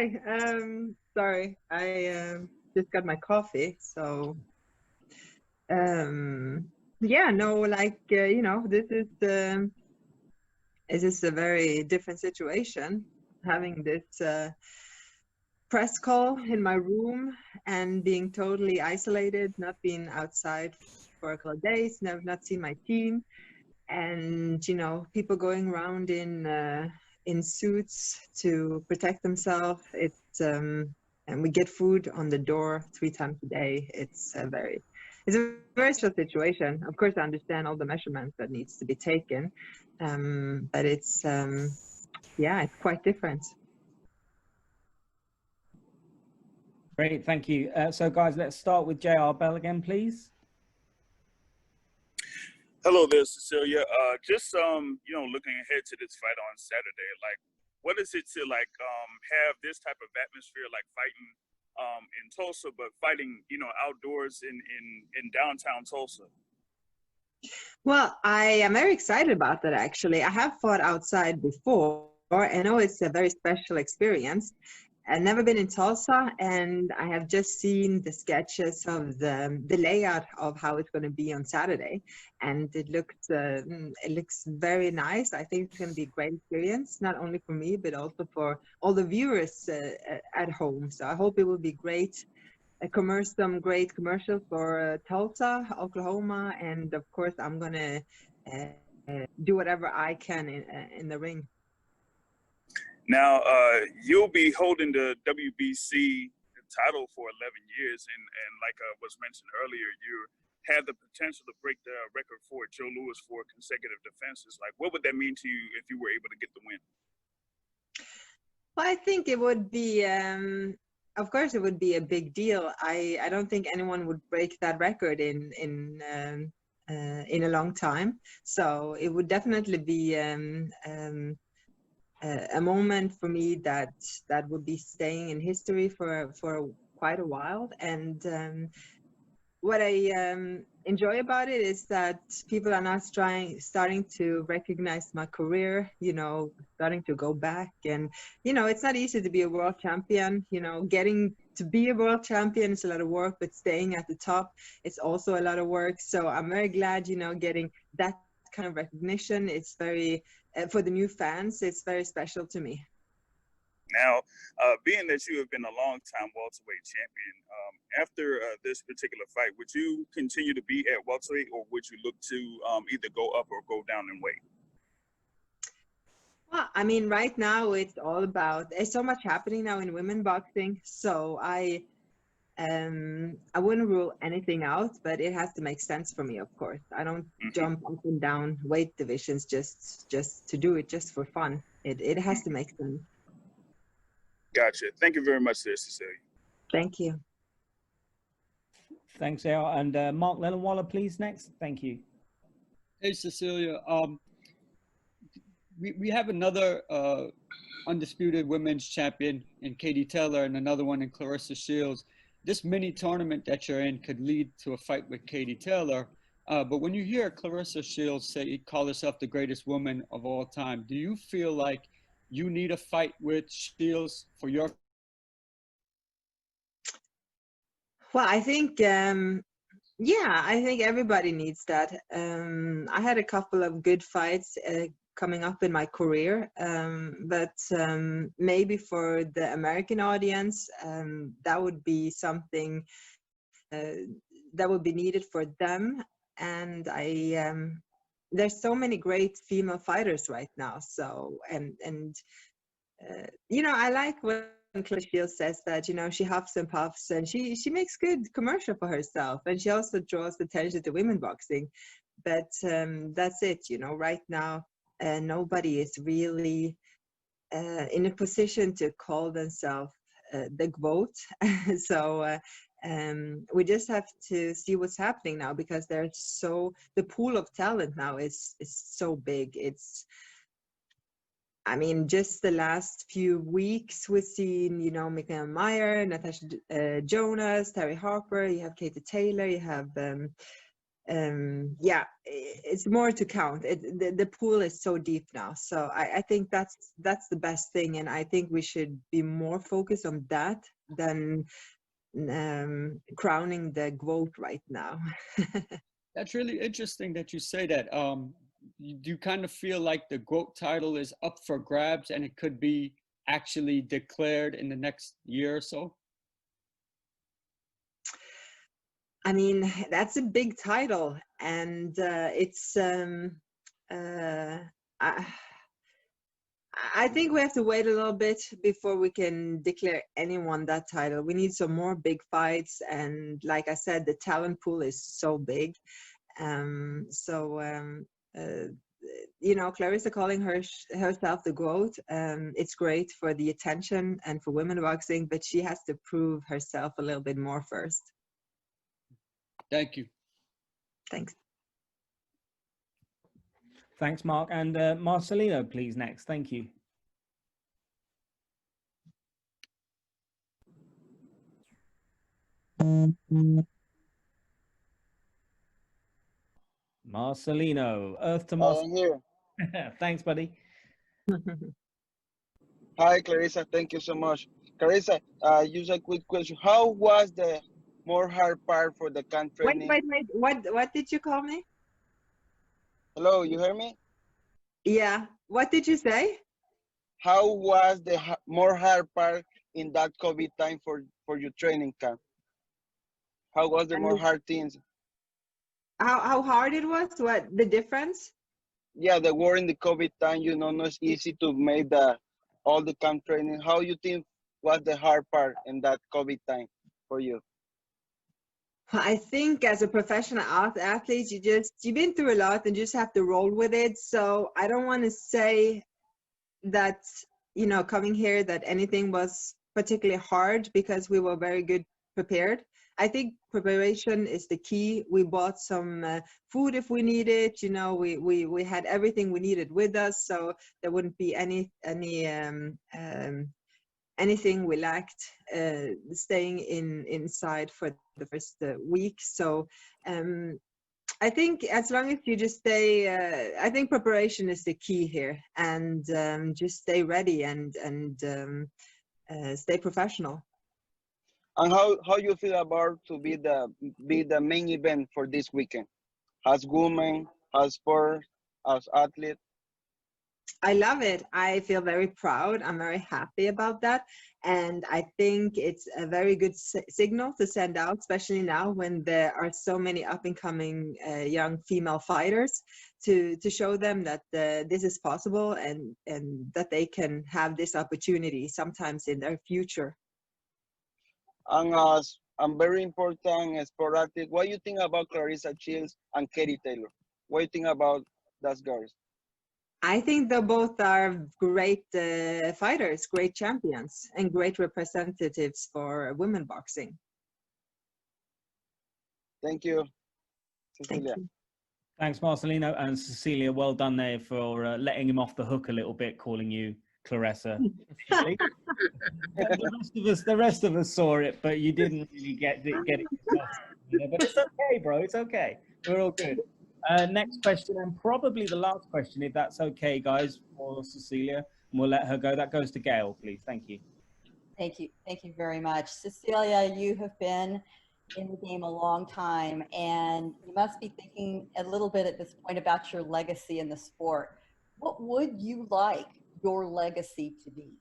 Hi. Sorry, I just got my coffee. So, um, yeah, no, like this is a very different situation. Having this press call in my room and being totally isolated, not being outside for a couple of days, never not seen my team, and people going around in suits to protect themselves. And we get food on the door 3 times a day. It's a very stressful situation. Of course, I understand all the measurements that needs to be taken, but it's quite different. Great, thank you. So guys, let's start with JR Bell again, please. Hello there, Cecilia. Just looking ahead to this fight on Saturday, like, what is it to have this type of atmosphere, like fighting in Tulsa, but fighting outdoors in downtown Tulsa? Well, I am very excited about that, actually. I have fought outside before. I know it's a very special experience. I've never been in Tulsa, and I have just seen the sketches of the layout of how it's going to be on Saturday, and it looks very nice. I think it's going to be a great experience, not only for me, but also for all the viewers at home. So I hope it will be great. Some great commercials for Tulsa, Oklahoma, and of course, I'm going to do whatever I can in the ring. Now, you'll be holding the WBC title for 11 years, and like was mentioned earlier, you have the potential to break the record for Joe Louis for consecutive defenses. Like, what would that mean to you if you were able to get the win? Well, I think it would be, of course, it would be a big deal. I don't think anyone would break that record in a long time. So it would definitely be a moment for me that would be staying in history for quite a while. And what I enjoy about it is that people are now starting to recognize my career, starting to go back. And, it's not easy to be a world champion. Getting to be a world champion is a lot of work, but staying at the top, it's also a lot of work. So I'm very glad, getting that kind of recognition. It's very, for the new fans, it's very special to me. Now, being that you have been a long-time welterweight champion, after this particular fight, would you continue to be at welterweight, or would you look to either go up or go down in weight? Well, I mean, right now it's all about, there's so much happening now in women boxing, so I wouldn't rule anything out, but it has to make sense for me, of course. I don't jump up and down weight divisions just to do it, just for fun. It has to make sense. Gotcha. Thank you very much, Cecilia. Thank you. Thanks, Al. And Mark Lellenwaller, please, next. Thank you. Hey, Cecilia. We have another undisputed women's champion in Katie Taylor and another one in Clarissa Shields. This mini tournament that you're in could lead to a fight with Katie Taylor. But when you hear Clarissa Shields call herself the greatest woman of all time, do you feel like you need a fight with Shields for your? Well, I think, I think everybody needs that. I had a couple of good fights coming up in my career, but maybe for the American audience, that would be something that would be needed for them. And there's so many great female fighters right now. So, I like when Clarissa Shields says that, she huffs and puffs, and she makes good commercial for herself, and she also draws attention to women boxing. But that's it, right now, nobody is really in a position to call themselves the GOAT. So we just have to see what's happening now, because the pool of talent now is so big. I mean, just the last few weeks we've seen, Mikael Meyer, Natasha Jonas, Terry Harper, you have Katie Taylor, you have yeah, it's more to count. The pool is so deep now, so I think that's the best thing, and I think we should be more focused on that than crowning the GOAT right now. That's really interesting that you say that. Do you kind of feel like the GOAT title is up for grabs and it could be actually declared in the next year or so? I mean, that's a big title, and it's I think we have to wait a little bit before we can declare anyone that title. We need some more big fights, and like I said, the talent pool is so big. You know, Clarissa calling herself the GOAT, it's great for the attention and for women boxing, but she has to prove herself a little bit more first. Thank you. Thanks. Thanks, Mark. And Marcelino, please, next. Thank you. Marcelino, Earth to Moscow. I'm here. Thanks, buddy. Hi, Clarissa. Thank you so much. Clarissa, just a quick question. How was the more hard part for the camp training? Wait. What did you call me? Hello, you hear me? Yeah. What did you say? How was the more hard part in that COVID time for your training camp? How was the more hard things? How hard it was? What the difference? Yeah, the war in the COVID time, you know, not easy to make all the camp training. How you think was the hard part in that COVID time for you? I think as a professional athlete, you've been through a lot and just have to roll with it. So I don't want to say that, you know, coming here that anything was particularly hard, because we were very good prepared. I think preparation is the key. We bought some food if we needed. You know, we had everything we needed with us, so there wouldn't be anything we lacked staying inside for the first week. So I think as long as you just stay, I think preparation is the key here, and just stay ready and stay professional. And how you feel about to be the main event for this weekend? As women, as sport, as athlete? I love it. I feel very proud. I'm very happy about that. And I think it's a very good signal to send out, especially now when there are so many up and coming young female fighters, to show them that this is possible and that they can have this opportunity sometimes in their future. And as very important sport athlete, what do you think about Clarissa Shields and Katie Taylor? What do you think about those girls? I think they both are great fighters, great champions, and great representatives for women boxing. Thank you, Cecilia. Thank you. Thanks, Marcelino. And Cecilia, well done there for letting him off the hook a little bit, calling you Clarissa. The rest of us saw it, but you didn't really get it yourself. But it's okay, bro. It's okay. We're all good. Next question, and probably the last question, if that's okay, guys, for Cecilia, and we'll let her go. That goes to Gail, please. Thank you. Thank you. Thank you very much. Cecilia, you have been in the game a long time, and you must be thinking a little bit at this point about your legacy in the sport. What would you like your legacy to be?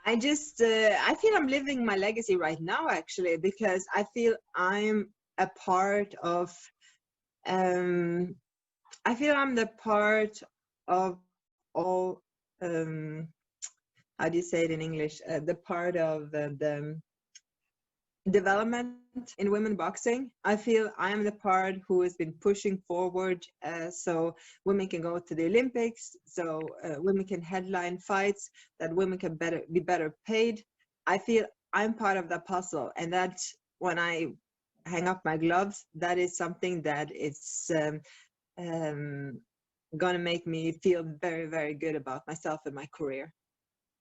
I feel I'm living my legacy right now, actually, because I feel I'm a part of, I feel I'm the part of all, how do you say it in English? The part of the development in women boxing. I feel I am the part who has been pushing forward so women can go to the Olympics, so women can headline fights, that women can be better paid. I feel I'm part of that puzzle, and that when I hang up my gloves, that is something that it's gonna make me feel very, very good about myself and my career.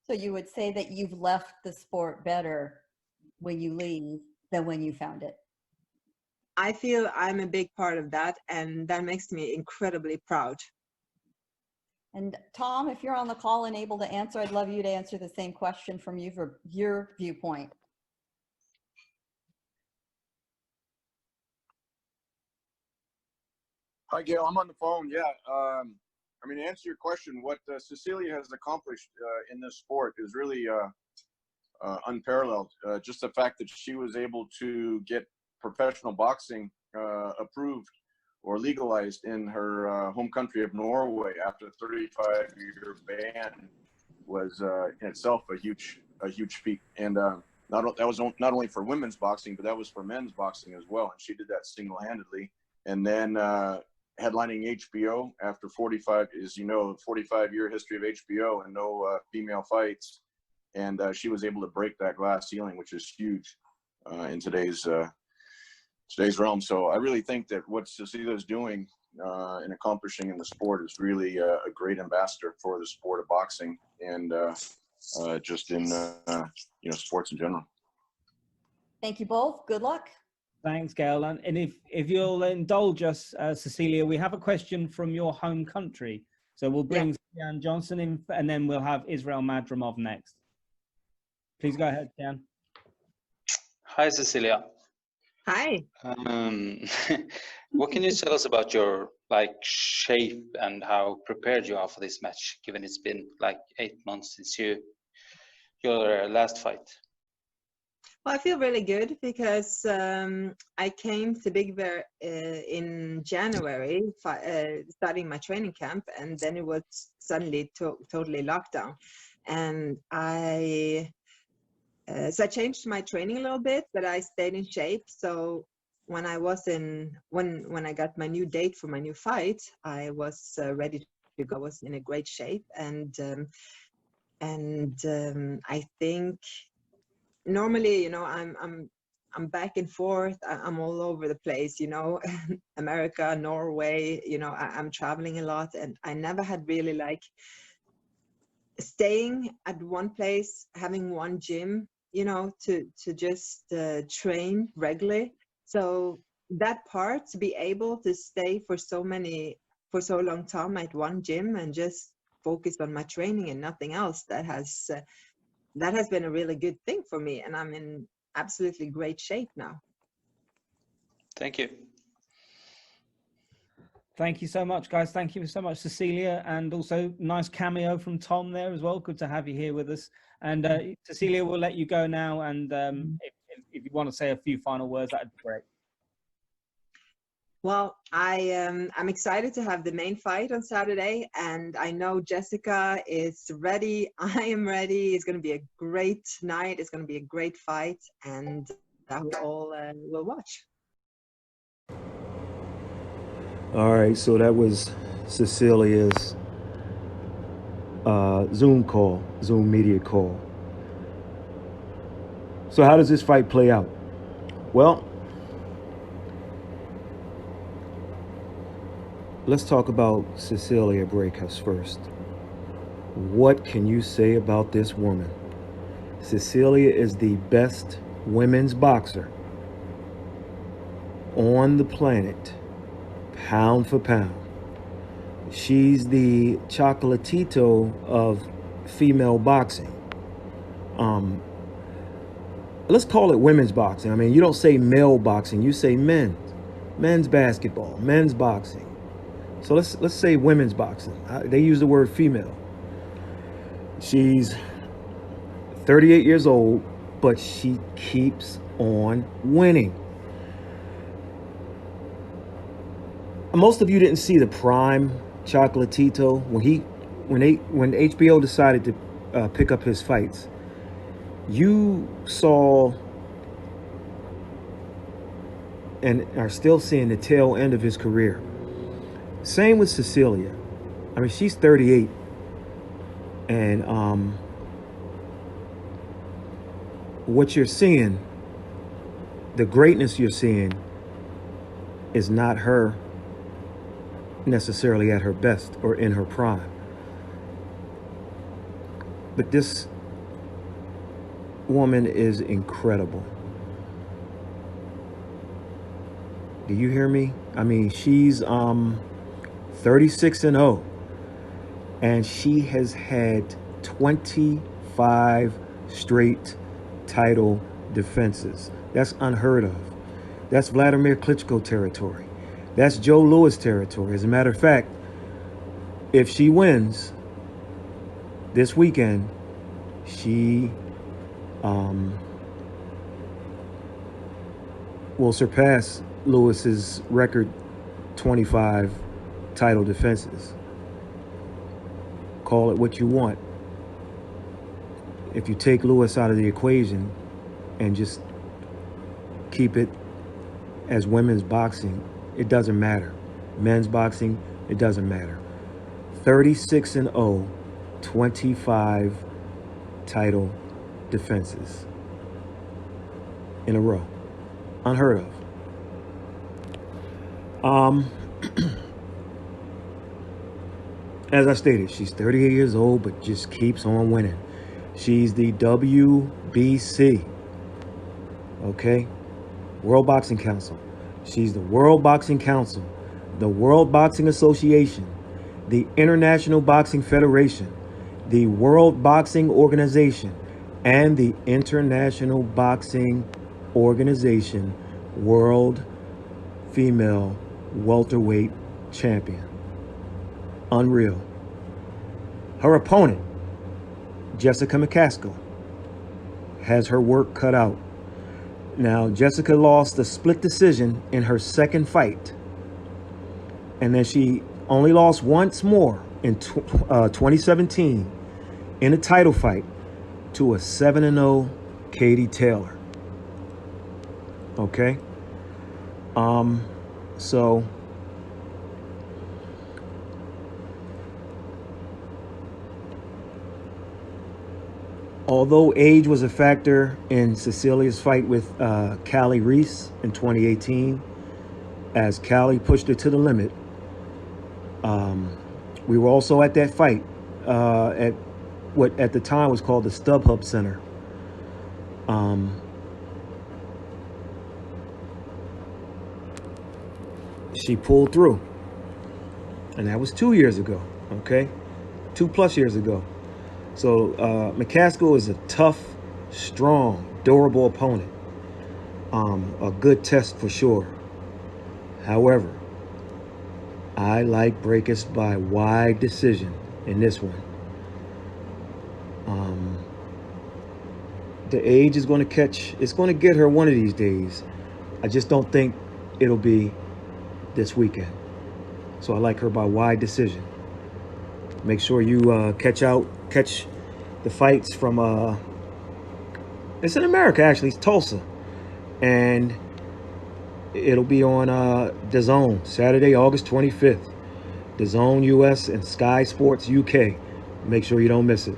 So you would say that you've left the sport better when you leave than when you found it? I feel I'm a big part of that, and that makes me incredibly proud. And Tom, if you're on the call and able to answer, I'd love you to answer the same question from you for your viewpoint. Hi, Gail. I'm on the phone. Yeah. I mean, to answer your question, what Cecilia has accomplished in this sport is really unparalleled. Just the fact that she was able to get professional boxing approved or legalized in her home country of Norway after a 35-year ban was in itself a huge feat. And that was not only for women's boxing, but that was for men's boxing as well. And she did that single-handedly. And then headlining HBO after 45-year history of HBO and no female fights. And she was able to break that glass ceiling, which is huge in today's realm. So I really think that what Cecilia is doing and accomplishing in the sport is really a great ambassador for the sport of boxing and just in sports in general. Thank you both. Good luck. Thanks, Gail. And if you'll indulge us, Cecilia, we have a question from your home country. So we'll bring Jan Johnson in, and then we'll have Israel Madrimov next. Please go ahead, Jan. Hi, Cecilia. Hi. What can you tell us about your shape and how prepared you are for this match, given it's been 8 months since your last fight? Well, I feel really good because I came to Big Bear in January, starting my training camp, and then it was suddenly totally locked down. And so I changed my training a little bit, but I stayed in shape. So when I when I got my new date for my new fight, I was ready to go. I was in a great shape, and I think normally, I'm back and forth. I'm all over the place, America, Norway. I'm traveling a lot, and I never had really staying at one place, having one gym, to just train regularly. So that part, to be able to stay for so long time at one gym and just focus on my training and nothing else, that has been a really good thing for me, and I'm in absolutely great shape now. Thank you. Thank you so much, guys. Thank you so much, Cecilia, and also nice cameo from Tom there as well. Good to have you here with us. And Cecilia, we'll let you go now, and if you want to say a few final words, that'd be great. Well, I'm excited to have the main fight on Saturday, and I know Jessica is ready. I am ready. It's going to be a great night. It's going to be a great fight, and we all will watch. All right, so that was Cecilia's Zoom media call. So how does this fight play out? Well, let's talk about Cecilia Braekhus first. What can you say about this woman? Cecilia is the best women's boxer on the planet, pound for pound. She's the Chocolatito of female boxing. Let's call it women's boxing. I mean, you don't say male boxing, you say men's basketball, men's boxing. So let's say women's boxing. They use the word female. She's 38 years old, but she keeps on winning. Most of you didn't see the prime Chocolatito when HBO decided to pick up his fights. You saw and are still seeing the tail end of his career. Same with Cecilia. I mean, she's 38, and what you're seeing, the greatness you're seeing, is not her necessarily at her best or in her prime. But this woman is incredible. Do you hear me? I mean, she's 36-0, and she has had 25 straight title defenses. That's unheard of. That's Vladimir Klitschko territory. That's Joe Louis territory. As a matter of fact, if she wins this weekend, she will surpass Lewis's record 25 title defenses. Call it what you want. If you take Lewis out of the equation and just keep it as women's boxing, it doesn't matter. Men's boxing, it doesn't matter. 36-0, 25 title defenses in a row. Unheard of. As I stated, she's 38 years old, but just keeps on winning. She's the WBC, okay? World Boxing Council. She's the World Boxing Council, the World Boxing Association, the International Boxing Federation, the World Boxing Organization, and the International Boxing Organization World Female Welterweight Champion. Unreal. Her opponent, Jessica McCaskill, has her work cut out. Now, Jessica lost a split decision in her second fight, and then she only lost once more in 2017 in a title fight to a 7-0 Katie Taylor. Okay? So although age was a factor in Cecilia's fight with Callie Reese in 2018, as Callie pushed her to the limit, we were also at that fight at what at the time was called the StubHub Center. She pulled through, and that was 2 years ago, okay? 2+ years ago. So McCaskill is a tough, strong, durable opponent. A good test for sure. However, I like Braekhus by wide decision in this one. The age is going to catch, it's going to get her one of these days. I just don't think it'll be this weekend. So I like her by wide decision. Make sure you catch the fights from it's in America actually, it's Tulsa, and it'll be on DAZN Saturday, August 25th. DAZN US and Sky Sports UK. Make sure you don't miss it.